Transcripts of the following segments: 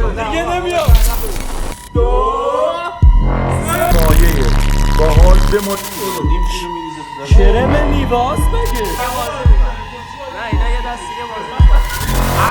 دیگه نمیاد. مایه با حال بمونید. کرم میواست مگه؟ نه اینا یه دست دیگه بازی می‌کنن.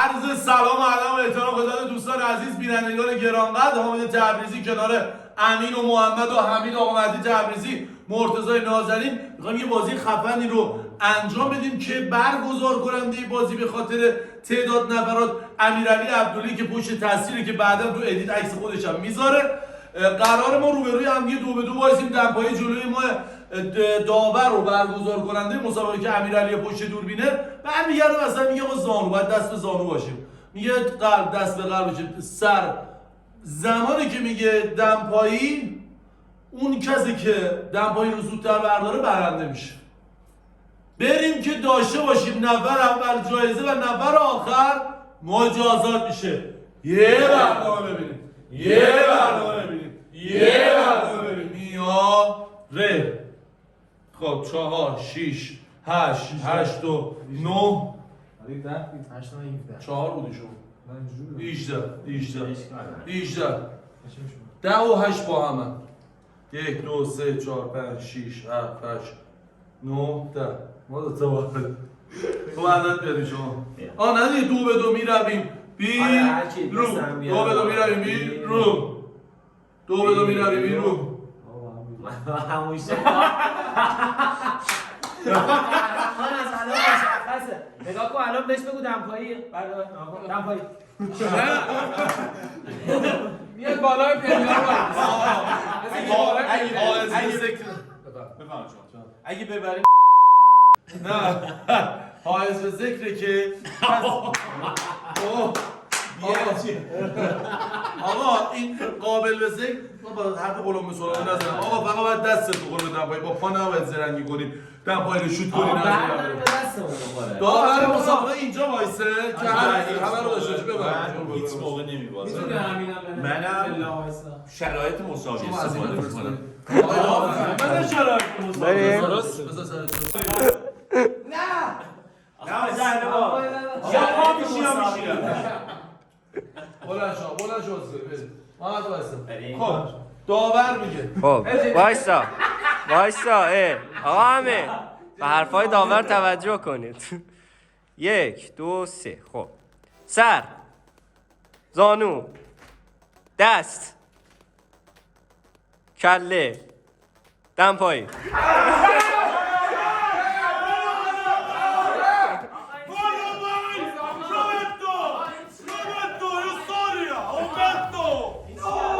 عرض سلام و ادب و احترام خدمت دوستان عزیز بینندگان گرانقدر حامد تبریزی کنار امین و محمد و حمید آقا مهدی تبریزی مرتضی نازنین میخوایم یه بازی خفنی رو انجام بدیم که برگزار کننده بازی به خاطر تعداد نفرات امیرعلی عبدلی که پشت تصویری که بعدا تو ادیت عکس خودش هم میذاره. قرار ما روبروی هم دیگه 2-2 وایسیم دمپایی جلوی ما داور رو برگزار کننده مسابقه که امیرعلی پشت دوربینه برمیگرده مثلا میگه ما زانو باید دست به زانو باشیم، میگه قلب دست به قلب باشه، سر زمانی که میگه دمپایی اون کسی که دمپایی رو زودتر برداره برنده میشه. بریم که داشته باشیم نفر اول جایزه و نفر آخر مجازات میشه. یه برنامه ببینید، یه برنامه ببینید، یه برنامه ببینید. میاره خب 4 6 8 8 و 9 4 بودی شما 18 10 و 8 با هم 1 2 3 4 5 6 7 8 9 10 ما دو تا وارد تو عدد بیاری شما نه دیگه 2 به 2 میرویم بیرون 2 به 2 میرویم بیرون 2 به 2 میرویم بیرون هموشه نگاه کن الان بهش بگو دمپایی دمپایی میاد بالای پلیار اگه ببریم نه حائز به ذکره که آقا این قابل به ذکر با حرف قلم به سراغ نزنم. آقا فقط باید دستت بخوره به دمپایی، با پا نباید زرنگی کنید دمپایی رو شوت کنید. داور مسابقه اینجا وایسه که همه رو داشته باشه. ببرم هیچ موقع نمیبازم. منم شرایط مساوی استفاده میکنم. من شرایط بریم. بلند شو محمد وایسا. خب داور میگه خب وایسا آقا همه به حرفای داور توجه کنید 1 2 3 خب سر زانو دست کله دمپایی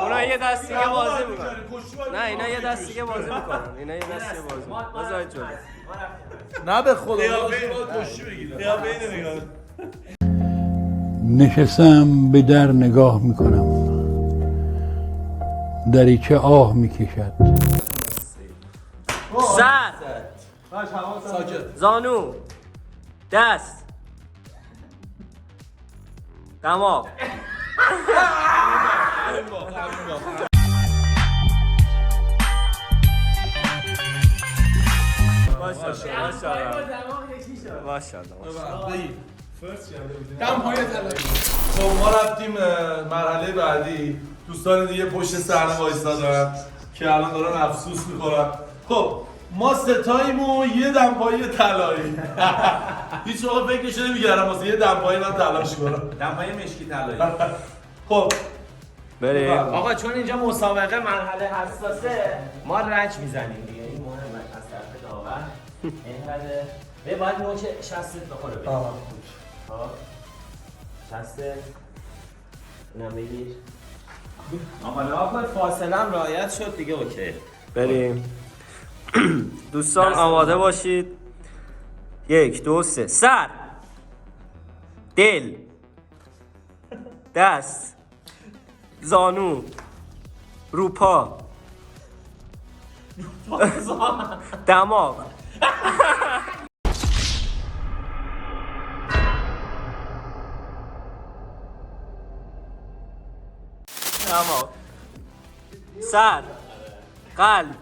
اونا یه دست دیگه بازی میکنن. نه اینا یه دست دیگه بازی میکنن. اینا یه دست دیگه بازی میکنن. بذارید جلو. نه به خدا کشی بگیره. یا بین نگاه. نشستم به در نگاه میکنم، دریچه آه میکشد. سر ساکت. زانو دست دماغ خب ما رفتیم مرحله بعدی. دوستان دیگه پشت صحنه وایسادن که الان دارن افسوس میخورن. خب ما ستاییم و یه دمپایی طلایی. هیچ موقع فکرش نمی‌کردم واسه یه دمپایی من تلاش کنم. دمپایی مشکی طلایی. خب بریم. آقا چون اینجا مسابقه مرحله حساسه ما رنج میزنیم دیگه، این مهمه از طرف داور. اینقدر باید نوک شستت بخوره بگیر. شستت اینم بگیر. آقا فاصله هم رعایت شد دیگه اوکی. بریم. دوستان آماده باشید 1 2 3 سر دل دست زانو روپا دماغ سر قلب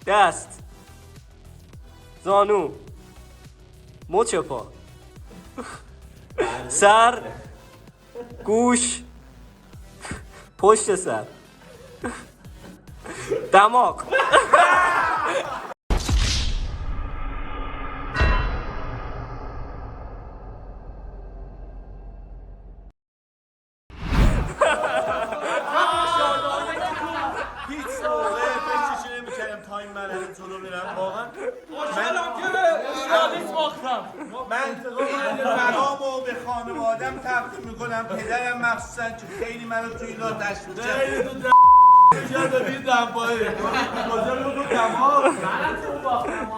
دست زانو مچ پا سر گوش، پشت سر، دماغ. هیچ موقع فکرش نمی‌کردم تایم مرحله جلو برم واقعا. من فرامو به خانوادم تقدیم میکنم. پدرم مخصوصا که خیلی منو توی اینا تشویق کرد.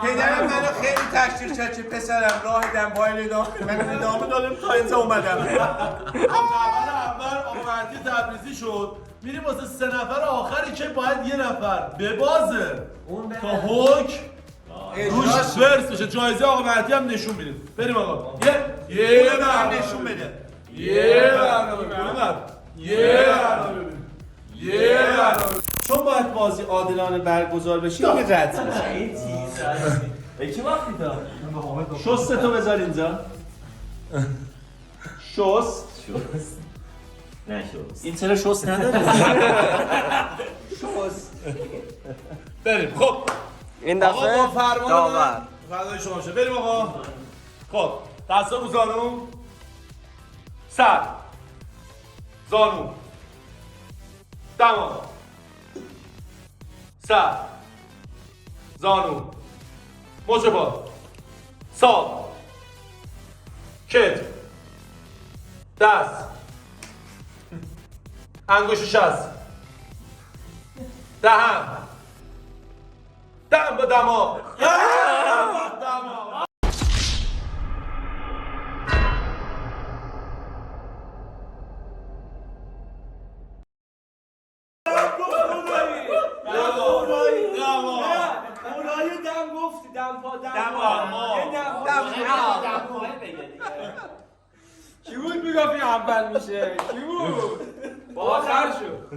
پدرم منو خیلی تشویق کرد که پسرم راه دنبال من ادامه دادم تا اینجا اومدم. اول آمردی تبریزی شد. میریم واسه 3 نفر آخری که باید 1 نفر ببازه تا حکم روش برس بشه. جایزه آقا مهدی هم نشون میدیم. بریم آقا. یه برنامه نشون بده. یه برنامه. چون باید بازی عادلانه برگزار بشه یه رد میشه. به کی وقتی تا؟ شستتو بذار اینجا. شست. نه شست. این چرا شست نداره؟ شست. بریم خب. این آقا با دفعه فرمان داور. فردای شما شه. بریم آقا. خب دستا رو زانو. سر. زانو. دماغ. سر. زانو. مچ پا. ساق. کتف. دست. انگشت شست. دهن. دم به دماغ. دماغ. اونایی دم گفتی دم پا دم کی بود میگفتی اول میشه؟ کی بود؟ آخر شد.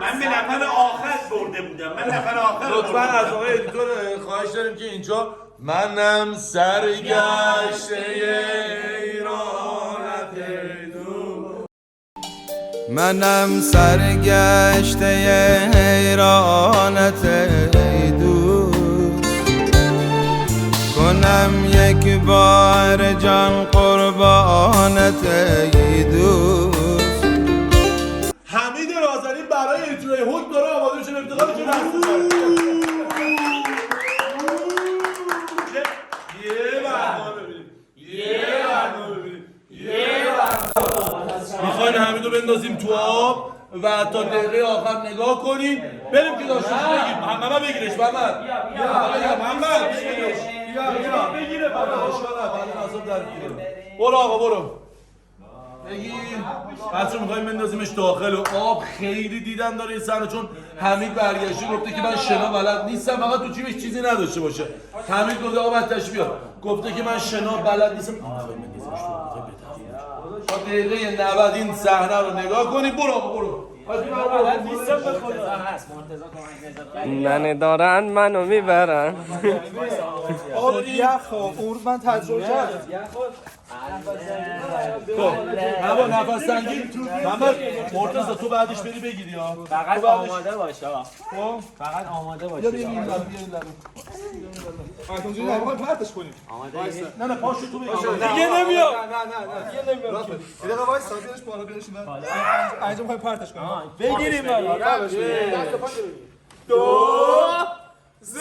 من به نفر آخر برده بودم. من نفر آخر. لطفا از آقای ادیتور خواهش داریم که اینجا منم سرگشته ایرانت دو. منم سرگشته حیرانت ای دوست، کنم یک بار جان قربانت ای دوست. حمید رازلی برای اجرای حکم داره آماده میشه. افتخار چه دست یه برنامه ببینیم. میخواین حمیدو بندازیم تو آب و تا دقیقه آخر نگاه کنیم. بریم که داشتش بگیم. محمد بگیرش. محمد بگیره. برو آقا برو. بگیر. بچه میخواییم بندازیمش داخل و آب. خیلی دیدن داره این صحنه، چون حمید برگشتی گفته که من شنا بلد نیستم، فقط تو جیبش چیزی نداشته باشه. حمید گفته آقا بچه‌ش بیار، گفته که من شنا بلد نیستم. میخوایم بندازیمش تا دقیقه 90 این صحنه رو نگاه کنیم. برو آقا برو. من دارن منو میبرن. آب یخ اون من تجربه کردم. خب هوا نفس تنگی. محمد مرتضی تو بعدش بری بگیری ها. فقط آماده باش آقا. خب فقط آماده باش. اونجوری نمیخوام پرتش کنیم. نه پاشو تو بگیر. دیگه نمیام. نه دیگه نمیام. یه دقیقه وایس سازیرش بالا بیارشیم. انجام میخوایم پرتش کنیم. بگیریم بالا. دست پا بگیریم. 2 3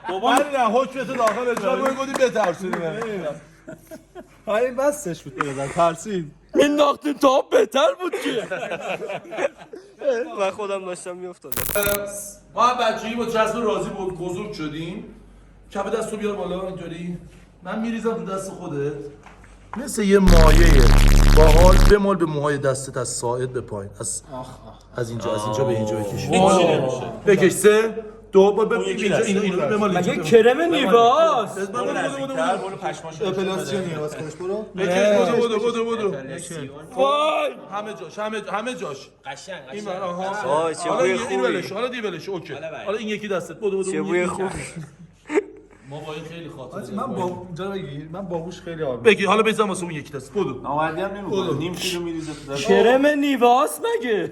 بابا نه حکمت داخل اجرا گفتی بترسونی من. این بسش بود بزن ترسید. این نقطه تا بهتر بود که من خودم داشتم میافتادم. ما هم بچگی با چسب راضی بود بزرگ شدیم. کف دستو بیار بالا اینطوری. من میریزم تو دست خودت مثل یه مایه باحال. بمال به موهای دستت از ساعد به پایین. از اینجا به اینجا بکش. بکش 3 دو با اینجا اینو بمال مگه کرم نیواست برو پشماشو اپلاسیونیه واسه خودش برو بدو وای همه جاش قشنگ این قشنگ. ور آها وای چه حالا بوی این خوبی ولش حالا دی ولش اوکی حالا این یکی دستت بدو چه بوی خوبی ما با این خیلی خاطره حاجی من با اونجا بگیر من باهوش خیلی حال بگی حالا بزن واسه اون یکی دست بدو نامردی هم نمی‌کنه نیم کیلو میریزه تو دست کرم نیواست مگه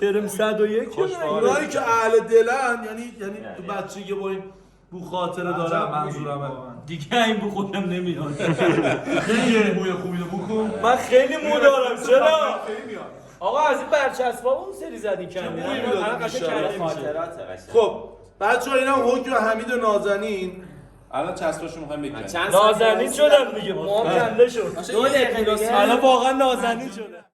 کرم 101 اونایی که اهل دلن یعنی تو بچگی با این بو خاطره دارم منظورمه دیگه این بو خودم نمیاد خیلی بوی خوبی رو بکن من خیلی مو دارم چرا آقا از این برچسبا اون سری زدی کمی بوی میداد الان قشنگ بیشتر. کرده میشه خاطرات قشنگ. خب بچه‌ها اینا حکم حمید و نازنین الان چسباشو می‌خوایم بگیریم چند نازنین ساعت شدم دیگه ما هم کنده شد دو دقیقه دیگه. الان واقعا نازنین شدم